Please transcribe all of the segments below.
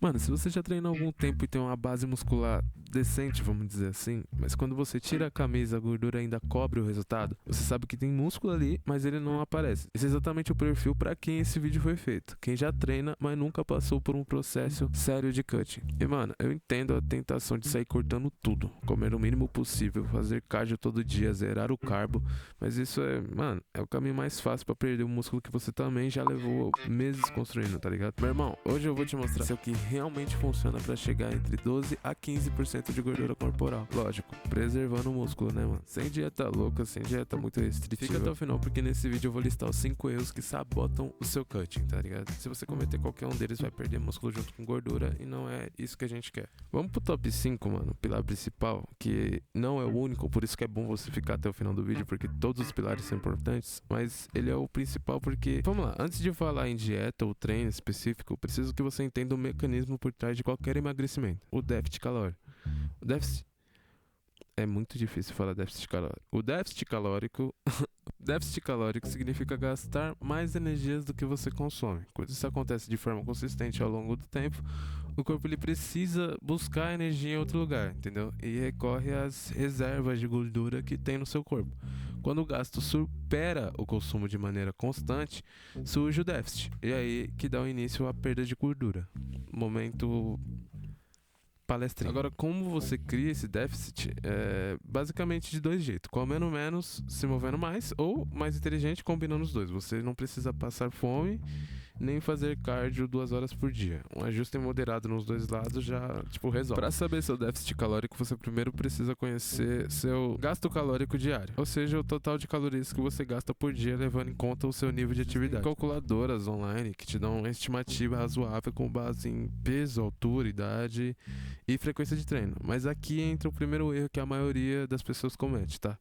Mano, se você já treina há algum tempo e tem uma base muscular decente, vamos dizer assim, mas quando você tira a camisa, a gordura ainda cobre o resultado, você sabe que tem músculo ali, mas ele não aparece. Esse é exatamente o perfil para quem esse vídeo foi feito. Quem já treina, mas nunca passou por um processo sério de cutting. E mano, eu entendo a tentação de sair cortando tudo, comer o mínimo possível, fazer cardio todo dia, zerar o carbo, mas isso é, mano, é o caminho mais fácil para perder o músculo que você também já levou meses construindo, tá ligado? Meu irmão, hoje eu vou te mostrar se é o que realmente funciona para chegar entre 12 a 15% de gordura corporal. Lógico, preservando o músculo, né, mano? Sem dieta louca, sem dieta muito restritiva. Fica até o final, porque nesse vídeo eu vou listar os 5 erros que sabotam o seu cutting, tá ligado? Se você cometer qualquer um deles, vai perder músculo junto com gordura e não é isso que a gente quer. Vamos pro top 5, mano, pilar principal, que não é o único, por isso que é bom você ficar até o final do vídeo, porque todos os pilares são importantes, mas ele é o principal porque, vamos lá, antes de falar em dieta ou treino específico, preciso que você entenda o mecanismo por trás de qualquer emagrecimento, o déficit calórico. O déficit é muito difícil falar déficit calórico. O déficit calórico déficit calórico significa gastar mais energias do que você consome. Quando isso acontece de forma consistente ao longo do tempo, o corpo ele precisa buscar energia em outro lugar, entendeu? E recorre às reservas de gordura que tem no seu corpo. Quando o gasto supera o consumo de maneira constante, surge o déficit. E aí que dá o início à perda de gordura. Momento palestrinha. Agora, como você cria esse déficit? É basicamente de dois jeitos: comendo menos, se movendo mais, ou mais inteligente, combinando os dois. Você não precisa passar fome nem fazer cardio 2 horas por dia. Um ajuste moderado nos dois lados já, resolve. Para saber seu déficit calórico, você primeiro precisa conhecer seu gasto calórico diário, ou seja, o total de calorias que você gasta por dia, levando em conta o seu nível de atividade. Tem calculadoras online que te dão uma estimativa razoável com base em peso, altura, idade e frequência de treino. Mas aqui entra o primeiro erro que a maioria das pessoas comete, tá?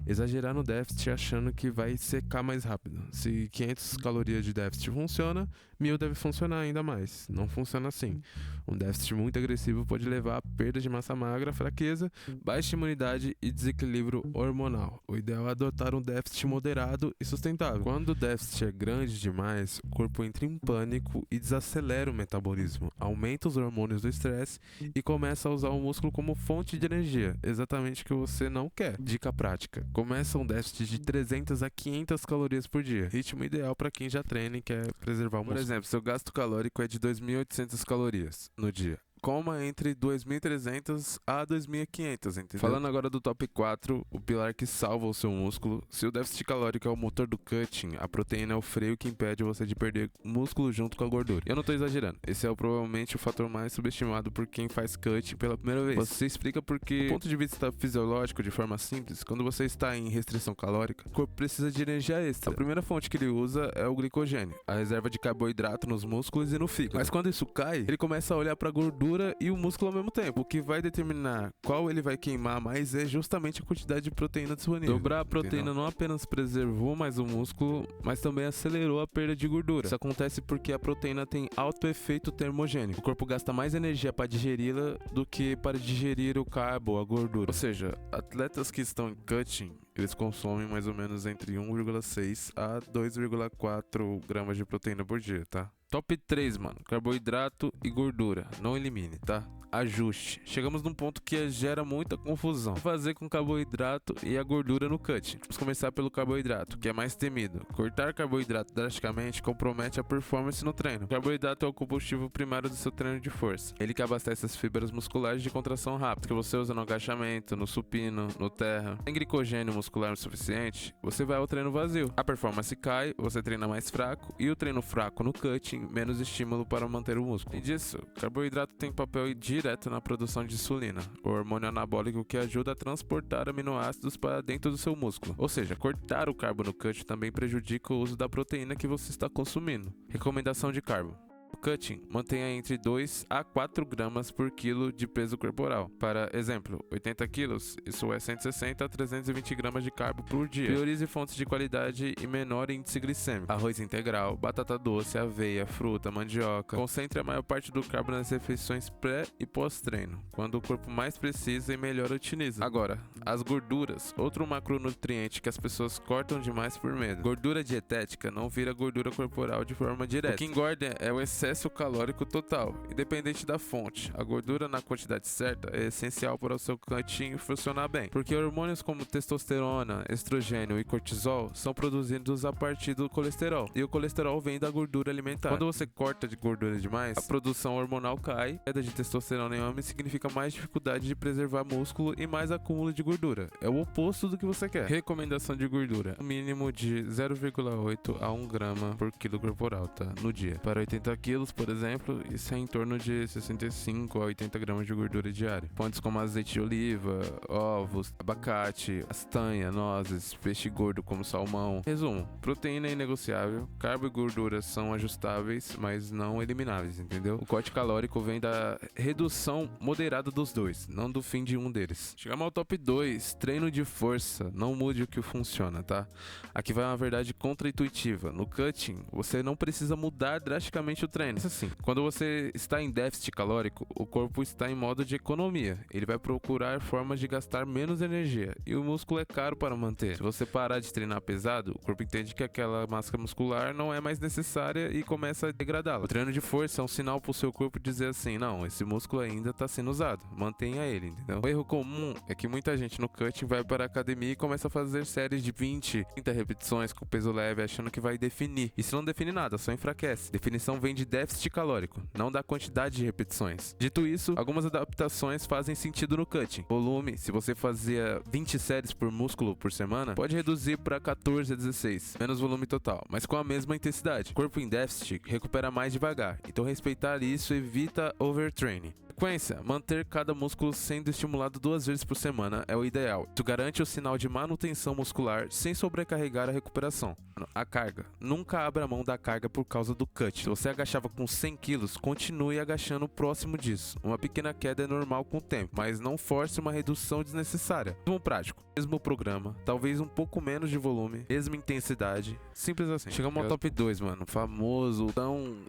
Exagerar no déficit achando que vai secar mais rápido. Se 500 calorias de déficit funciona, 1000 deve funcionar ainda mais. Não funciona assim. Um déficit muito agressivo pode levar a perda de massa magra, fraqueza, baixa imunidade e desequilíbrio hormonal. O ideal é adotar um déficit moderado e sustentável. Quando o déficit é grande demais, o corpo entra em pânico e desacelera o metabolismo, aumenta os hormônios do estresse e começa a usar o músculo como fonte de energia, exatamente o que você não quer. Dica prática: começa um déficit de 300 a 500 calorias por dia, ritmo ideal para quem já treina e quer preservar o músculo. Por exemplo, seu gasto calórico é de 2.800 calorias no dia. Coma entre 2.300 a 2.500, entendeu? Falando agora do top 4, o pilar que salva o seu músculo. Se o déficit calórico é o motor do cutting, a proteína é o freio que impede você de perder músculo junto com a gordura. Eu não tô exagerando, esse é provavelmente o fator mais subestimado por quem faz cutting pela primeira vez. Você explica porque, do ponto de vista fisiológico, de forma simples, quando você está em restrição calórica, o corpo precisa de energia extra. A primeira fonte que ele usa é o glicogênio, a reserva de carboidrato nos músculos e no fígado. Mas quando isso cai, ele começa a olhar para a gordura e o músculo ao mesmo tempo. O que vai determinar qual ele vai queimar mais é justamente a quantidade de proteína disponível. Dobrar a proteína não apenas preservou mais o músculo, mas também acelerou a perda de gordura. Isso acontece porque a proteína tem alto efeito termogênico. O corpo gasta mais energia para digeri-la do que para digerir o carbo ou a gordura. Ou seja, atletas que estão em cutting, eles consomem mais ou menos entre 1,6 a 2,4 gramas de proteína por dia, tá? Top 3, mano. Carboidrato e gordura. Não elimine, tá? Ajuste. Chegamos num ponto que gera muita confusão. O que fazer com o carboidrato e a gordura no cut? Vamos começar pelo carboidrato, que é mais temido. Cortar carboidrato drasticamente compromete a performance no treino. O carboidrato é o combustível primário do seu treino de força. Ele que abastece as fibras musculares de contração rápida, que você usa no agachamento, no supino, no terra. Sem glicogênio muscular o suficiente, você vai ao treino vazio. A performance cai, você treina mais fraco, e o treino fraco no cutting, menos estímulo para manter o músculo. Além disso, carboidrato tem papel direto na produção de insulina, o hormônio anabólico que ajuda a transportar aminoácidos para dentro do seu músculo. Ou seja, cortar o carbo no cut também prejudica o uso da proteína que você está consumindo. Recomendação de carbo: o cutting mantenha entre 2 a 4 gramas por quilo de peso corporal. Para exemplo, 80 quilos, isso é 160 a 320 gramas de carbo por dia. Priorize fontes de qualidade e menor índice glicêmico. Arroz integral, batata doce, aveia, fruta, mandioca. Concentre a maior parte do carbo nas refeições pré e pós-treino, quando o corpo mais precisa e melhor utiliza. Agora, as gorduras, outro macronutriente que as pessoas cortam demais por medo. Gordura dietética não vira gordura corporal de forma direta. O que engorda é o excesso excesso calórico total, independente da fonte. A gordura na quantidade certa é essencial para o seu cantinho funcionar bem, porque hormônios como testosterona, estrogênio e cortisol são produzidos a partir do colesterol, e o colesterol vem da gordura alimentar. Quando você corta de gordura demais, a produção hormonal cai, queda de testosterona em homem significa mais dificuldade de preservar músculo e mais acúmulo de gordura. É o oposto do que você quer. Recomendação de gordura: um mínimo de 0,8 a 1 grama por quilo corporal, tá? No dia. Para 80 quilos, por exemplo, isso é em torno de 65 a 80 gramas de gordura diária. Fontes como azeite de oliva, ovos, abacate, castanha, nozes, peixe gordo como salmão. Resumo: proteína é inegociável, carbo e gordura são ajustáveis, mas não elimináveis, entendeu? O corte calórico vem da redução moderada dos dois, não do fim de um deles. Chegamos ao top 2, treino de força. Não mude o que funciona, tá? Aqui vai uma verdade contra-intuitiva. No cutting, você não precisa mudar drasticamente o treino. Isso assim, quando você está em déficit calórico, o corpo está em modo de economia. Ele vai procurar formas de gastar menos energia, e o músculo é caro para manter. Se você parar de treinar pesado, o corpo entende que aquela massa muscular não é mais necessária e começa a degradá-la. O treino de força é um sinal para o seu corpo dizer assim: não, esse músculo ainda está sendo usado, mantenha ele, entendeu? O erro comum é que muita gente no cutting vai para a academia e começa a fazer séries de 20, 30 repetições com peso leve, achando que vai definir. Isso não define nada, só enfraquece. Definição vem de déficit calórico, não da quantidade de repetições. Dito isso, algumas adaptações fazem sentido no cutting. Volume: se você fazia 20 séries por músculo por semana, pode reduzir para 14 a 16, menos volume total, mas com a mesma intensidade. Corpo em déficit recupera mais devagar, então respeitar isso evita overtraining. Frequência: manter cada músculo sendo estimulado 2 vezes por semana é o ideal. Isso garante o sinal de manutenção muscular sem sobrecarregar a recuperação. A carga: nunca abra mão da carga por causa do cut. Se você agachava com 100 kg, continue agachando próximo disso. Uma pequena queda é normal com o tempo, mas não force uma redução desnecessária. Mesmo prático, mesmo programa, talvez um pouco menos de volume, mesma intensidade, simples assim. Chegamos ao top 2, mano. Famoso,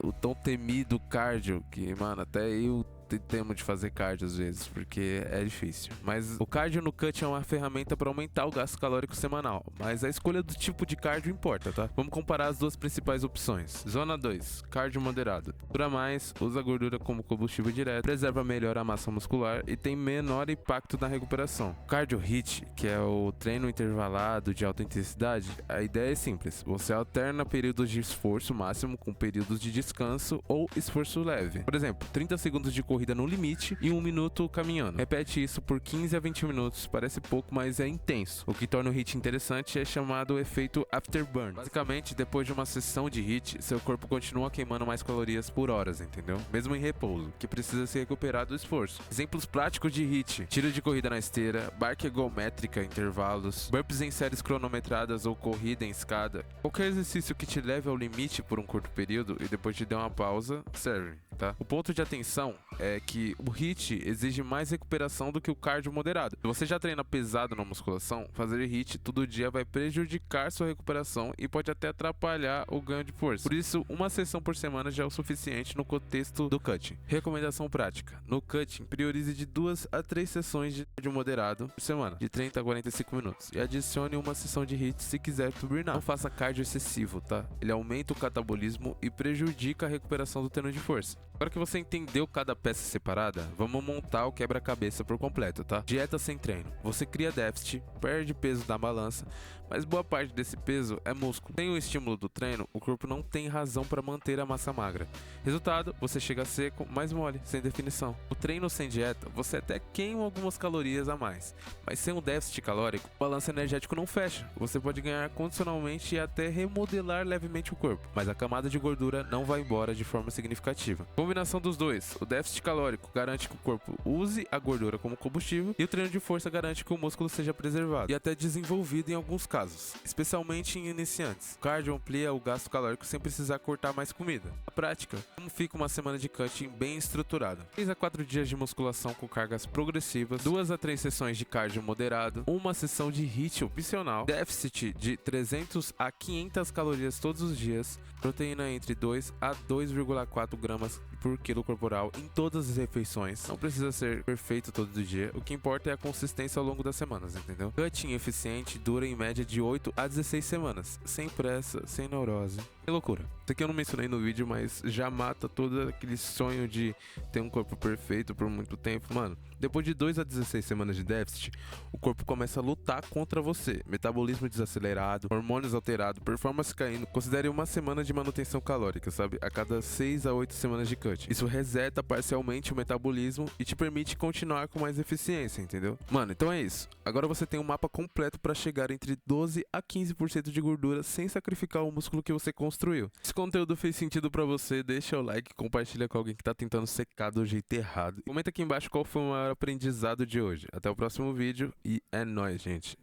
o tão temido cardio, que, mano, até eu temo de fazer cardio às vezes, porque é difícil. Mas o cardio no cut é uma ferramenta para aumentar o gasto calórico semanal, mas a escolha do tipo de cardio importa, tá? Vamos comparar as duas principais opções. Zona 2, cardio moderado. Dura mais, usa gordura como combustível direto, preserva melhor a massa muscular e tem menor impacto na recuperação. Cardio HIIT, que é o treino intervalado de alta intensidade, a ideia é simples: você alterna períodos de esforço máximo com períodos de descanso ou esforço leve. Por exemplo, 30 segundos de corrida no limite e 1 minuto caminhando. Repete isso por 15 a 20 minutos. Parece pouco, mas é intenso. O que torna o HIIT interessante é chamado efeito afterburn. Basicamente, depois de uma sessão de HIIT, seu corpo continua queimando mais calorias por horas, entendeu? Mesmo em repouso, que precisa se recuperar do esforço. Exemplos práticos de HIIT: tiro de corrida na esteira, barca ergométrica, intervalos, burpees em séries cronometradas ou corrida em escada. Qualquer exercício que te leve ao limite por um curto período e depois te dê uma pausa, serve, tá? O ponto de atenção é que o HIIT exige mais recuperação do que o cardio moderado. Se você já treina pesado na musculação, fazer HIIT todo dia vai prejudicar sua recuperação e pode até atrapalhar o ganho de força. Por isso, uma sessão por semana já é o suficiente no contexto do cutting. Recomendação prática: no cutting, priorize de 2 a 3 sessões de cardio moderado por semana, de 30 a 45 minutos, e adicione uma sessão de HIIT se quiser turbinar. Não faça cardio excessivo, tá? Ele aumenta o catabolismo e prejudica a recuperação do treino de força. Agora que você entendeu cada peça separada, vamos montar o quebra-cabeça por completo, tá? Dieta sem treino: você cria déficit, perde peso na balança, mas boa parte desse peso é músculo. Sem o estímulo do treino, o corpo não tem razão para manter a massa magra. Resultado: você chega seco, mais mole, sem definição. O treino sem dieta, você até queima algumas calorias a mais, mas sem um déficit calórico, o balanço energético não fecha. Você pode ganhar condicionalmente e até remodelar levemente o corpo, mas a camada de gordura não vai embora de forma significativa. Combinação dos dois: o déficit calórico garante que o corpo use a gordura como combustível e o treino de força garante que o músculo seja preservado e até desenvolvido em alguns casos, especialmente em iniciantes. O cardio amplia o gasto calórico sem precisar cortar mais comida. Na prática, como fica uma semana de cutting bem estruturada: 3 a 4 dias de musculação com cargas progressivas, 2 a 3 sessões de cardio moderado, uma sessão de HIIT opcional, déficit de 300 a 500 calorias todos os dias, proteína entre 2 a 2,4 gramas por quilo corporal em todas as refeições. Não precisa ser perfeito todo dia, o que importa é a consistência ao longo das semanas, entendeu? Cutting eficiente dura em média de 8 a 16 semanas, sem pressa, sem neurose. É loucura. Isso aqui eu não mencionei no vídeo, mas já mata todo aquele sonho de ter um corpo perfeito por muito tempo. Mano, depois de 2 a 16 semanas de déficit, o corpo começa a lutar contra você. Metabolismo desacelerado, hormônios alterados, performance caindo. Considere uma semana de manutenção calórica, sabe? A cada 6 a 8 semanas de cut. Isso reseta parcialmente o metabolismo e te permite continuar com mais eficiência, entendeu? Mano, então é isso. Agora você tem um mapa completo para chegar entre 12 a 15% de gordura sem sacrificar o músculo que você construiu. Se o conteúdo fez sentido pra você, deixa o like, compartilha com alguém que tá tentando secar do jeito errado. Comenta aqui embaixo qual foi o maior aprendizado de hoje. Até o próximo vídeo e é nóis, gente.